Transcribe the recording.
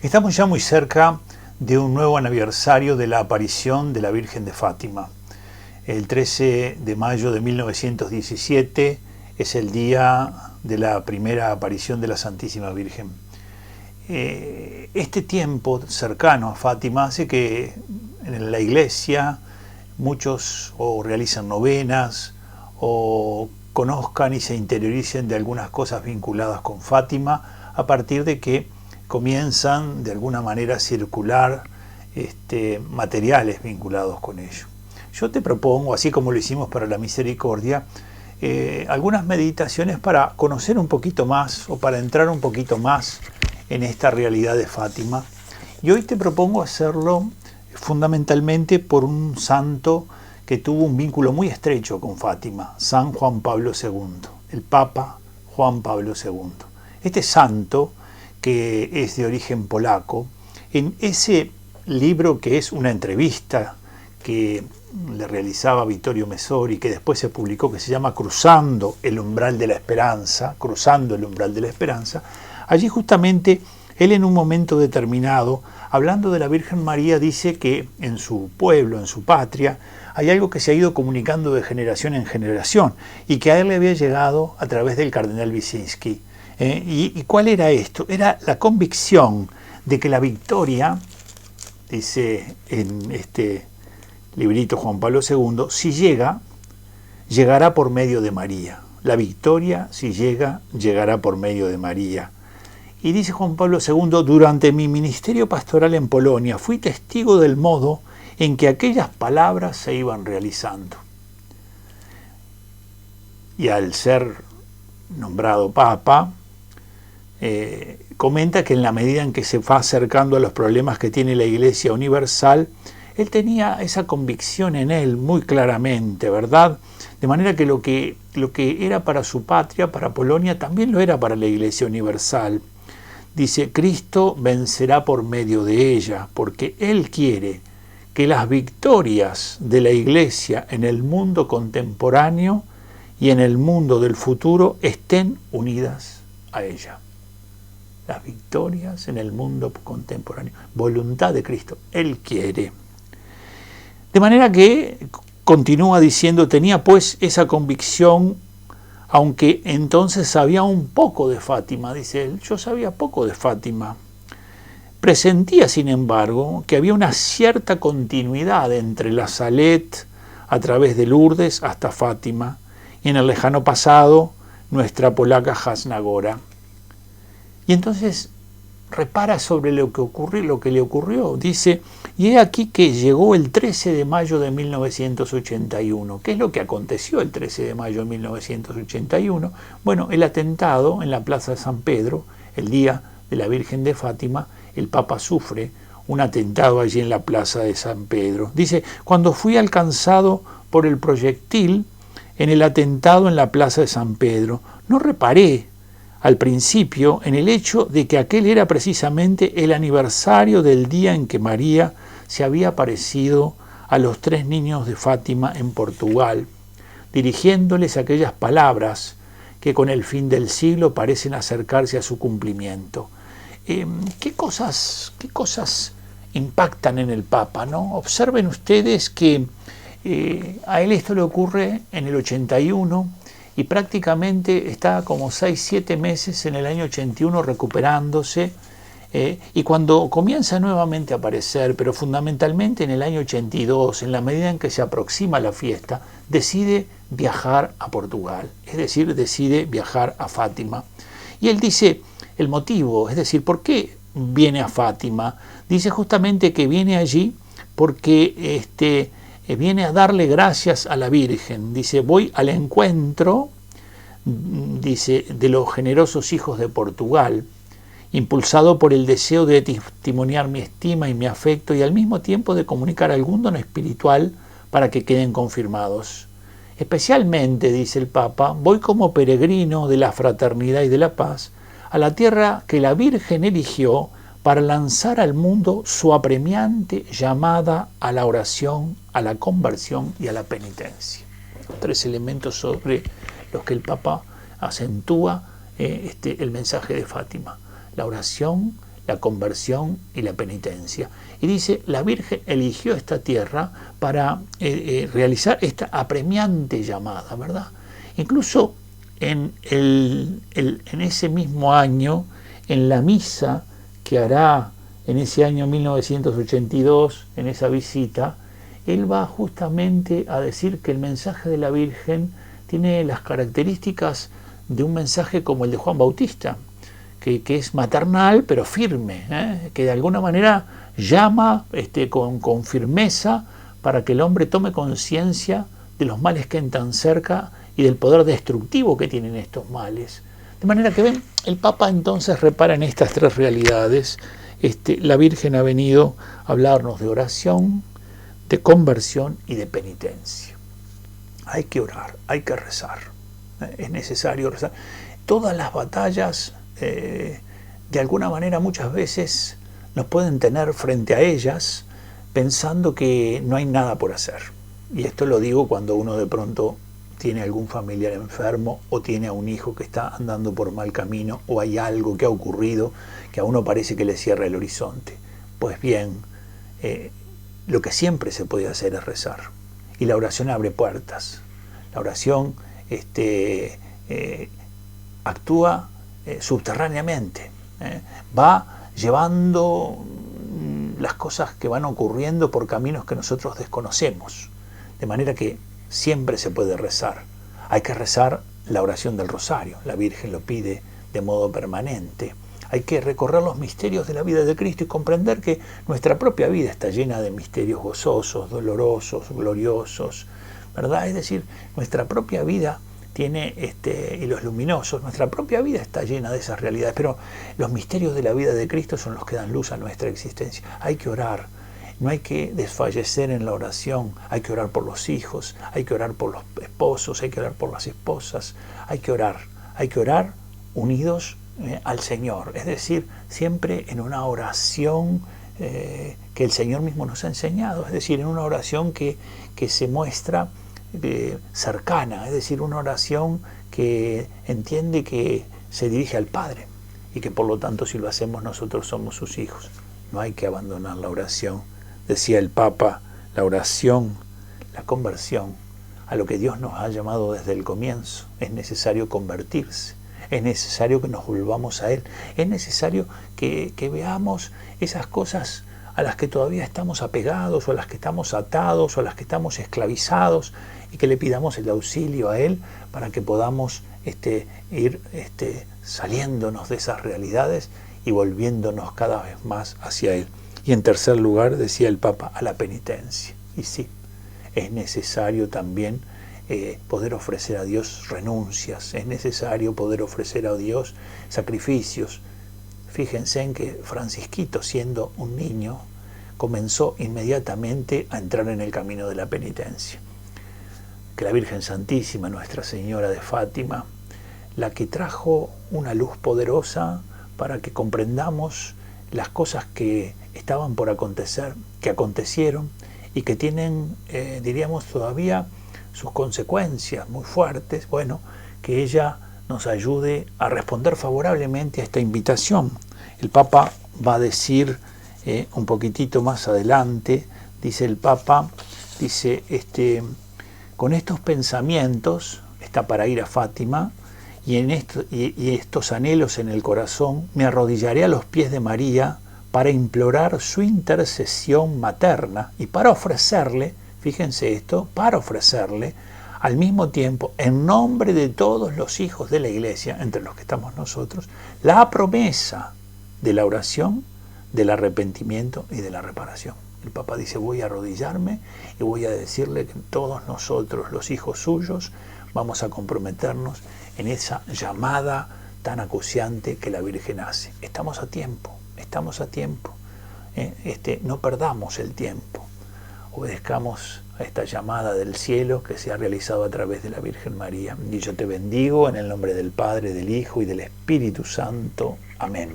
Estamos ya muy cerca de un nuevo aniversario de la aparición de la Virgen de Fátima. El 13 de mayo de 1917 es el día de la primera aparición de la Santísima Virgen. Este tiempo cercano a Fátima hace que en la iglesia muchos o realizan novenas o conozcan y se interioricen de algunas cosas vinculadas con Fátima a partir de que comienzan de alguna manera a circular materiales vinculados con ello. Yo te propongo, así como lo hicimos para la misericordia, algunas meditaciones para conocer un poquito más o para entrar un poquito más en esta realidad de Fátima. Y hoy te propongo hacerlo fundamentalmente por un santo que tuvo un vínculo muy estrecho con Fátima, San Juan Pablo II, el Papa Juan Pablo II. Este santo, que es de origen polaco, en ese libro que es una entrevista que le realizaba Vittorio Messori, que después se publicó, que se llama Cruzando el umbral de la esperanza, allí justamente él en un momento determinado, hablando de la Virgen María, dice que en su pueblo, en su patria, hay algo que se ha ido comunicando de generación en generación y que a él le había llegado a través del cardenal Wyszynski. ¿Y cuál era esto? Era la convicción de que la victoria, dice en este librito Juan Pablo II, si llega, llegará por medio de María. La victoria, si llega, llegará por medio de María. Y dice Juan Pablo II, durante mi ministerio pastoral en Polonia, fui testigo del modo en que aquellas palabras se iban realizando. Y al ser nombrado Papa, comenta que en la medida en que se va acercando a los problemas que tiene la Iglesia Universal, él tenía esa convicción en él muy claramente, ¿verdad? De manera que lo que era para su patria, para Polonia, también lo era para la Iglesia Universal. Dice, Cristo vencerá por medio de ella, porque Él quiere que las victorias de la Iglesia en el mundo contemporáneo y en el mundo del futuro estén unidas a ella. Las victorias en el mundo contemporáneo. Voluntad de Cristo. Él quiere. De manera que, continúa diciendo, tenía pues esa convicción, aunque entonces sabía un poco de Fátima, dice él. Yo sabía poco de Fátima. Presentía, sin embargo, que había una cierta continuidad entre la Salet, a través de Lourdes, hasta Fátima, y en el lejano pasado, nuestra polaca Jasna Góra. Y entonces repara sobre lo que le ocurrió. Dice, y he aquí que llegó el 13 de mayo de 1981. ¿Qué es lo que aconteció el 13 de mayo de 1981? Bueno, el atentado en la Plaza de San Pedro, el día de la Virgen de Fátima, el Papa sufre un atentado allí en la Plaza de San Pedro. Dice, cuando fui alcanzado por el proyectil en el atentado en la Plaza de San Pedro, no reparé al principio en el hecho de que aquel era precisamente el aniversario del día en que María se había aparecido a los 3 niños de Fátima en Portugal, dirigiéndoles aquellas palabras que con el fin del siglo parecen acercarse a su cumplimiento. ¿Qué cosas impactan en el Papa, ¿no? Observen ustedes que a él esto le ocurre en el 81, y prácticamente está como 6-7 meses en el año 81 recuperándose, y cuando comienza nuevamente a aparecer, pero fundamentalmente en el año 82, en la medida en que se aproxima la fiesta, decide viajar a Portugal, es decir, decide viajar a Fátima. Y él dice el motivo, es decir, ¿por qué viene a Fátima? Dice justamente que viene allí porque viene a darle gracias a la Virgen. Dice, voy al encuentro, dice, de los generosos hijos de Portugal, impulsado por el deseo de testimoniar mi estima y mi afecto y al mismo tiempo de comunicar algún don espiritual para que queden confirmados. Especialmente, dice el Papa, voy como peregrino de la fraternidad y de la paz a la tierra que la Virgen eligió para lanzar al mundo su apremiante llamada a la oración, a la conversión y a la penitencia. 3 elementos sobre los que el Papa acentúa el mensaje de Fátima: la oración, la conversión y la penitencia. Y dice, la Virgen eligió esta tierra para realizar esta apremiante llamada, ¿verdad? Incluso en ese mismo año, en la misa que hará en ese año 1982, en esa visita, él va justamente a decir que el mensaje de la Virgen tiene las características de un mensaje como el de Juan Bautista, que es maternal pero firme, que de alguna manera llama con firmeza para que el hombre tome conciencia de los males que están cerca y del poder destructivo que tienen estos males. De manera que ven, el Papa entonces repara en estas tres realidades. La Virgen ha venido a hablarnos de oración, de conversión y de penitencia. Hay que orar, hay que rezar, es necesario rezar. Todas las batallas, de alguna manera, muchas veces nos pueden tener frente a ellas pensando que no hay nada por hacer. Y esto lo digo cuando uno de pronto tiene algún familiar enfermo o tiene a un hijo que está andando por mal camino o hay algo que ha ocurrido que a uno parece que le cierra el horizonte. Pues bien, lo que siempre se puede hacer es rezar. Y la oración abre puertas. La oración actúa subterráneamente. Va llevando las cosas que van ocurriendo por caminos que nosotros desconocemos. De manera que siempre se puede rezar. Hay que rezar la oración del rosario. La Virgen lo pide de modo permanente. Hay que recorrer los misterios de la vida de Cristo y comprender que nuestra propia vida está llena de misterios gozosos, dolorosos, gloriosos, ¿verdad? Es decir, nuestra propia vida tiene, y los luminosos, nuestra propia vida está llena de esas realidades, pero los misterios de la vida de Cristo son los que dan luz a nuestra existencia. Hay que orar, no hay que desfallecer en la oración, hay que orar por los hijos, hay que orar por los esposos, hay que orar por las esposas, hay que orar unidos al Señor, es decir, siempre en una oración que el Señor mismo nos ha enseñado, es decir, en una oración que se muestra cercana, es decir, una oración que entiende que se dirige al Padre y que por lo tanto si lo hacemos nosotros somos sus hijos. No hay que abandonar la oración, decía el Papa, la oración, la conversión, a lo que Dios nos ha llamado desde el comienzo. Es necesario convertirse. Es necesario que nos volvamos a Él. Es necesario que veamos esas cosas a las que todavía estamos apegados, o a las que estamos atados, o a las que estamos esclavizados, y que le pidamos el auxilio a Él para que podamos ir saliéndonos de esas realidades y volviéndonos cada vez más hacia Él. Y en tercer lugar, decía el Papa, a la penitencia. Y sí, es necesario también poder ofrecer a Dios renuncias, es necesario poder ofrecer a Dios sacrificios. Fíjense en que Francisquito, siendo un niño, comenzó inmediatamente a entrar en el camino de la penitencia. Que la Virgen Santísima, Nuestra Señora de Fátima, la que trajo una luz poderosa para que comprendamos las cosas que estaban por acontecer, que acontecieron y que tienen, diríamos, todavía sus consecuencias muy fuertes, bueno, que ella nos ayude a responder favorablemente a esta invitación. El Papa va a decir un poquitito más adelante, dice el Papa, dice, con estos pensamientos, está para ir a Fátima, y estos anhelos en el corazón, me arrodillaré a los pies de María para implorar su intercesión materna y para ofrecerle, fíjense esto, para ofrecerle al mismo tiempo, en nombre de todos los hijos de la Iglesia, entre los que estamos nosotros, la promesa de la oración, del arrepentimiento y de la reparación. El Papa dice, voy a arrodillarme y voy a decirle que todos nosotros, los hijos suyos, vamos a comprometernos en esa llamada tan acuciante que la Virgen hace. Estamos a tiempo, estamos a tiempo. No perdamos el tiempo. Obedezcamos a esta llamada del cielo que se ha realizado a través de la Virgen María. Y yo te bendigo en el nombre del Padre, del Hijo y del Espíritu Santo. Amén.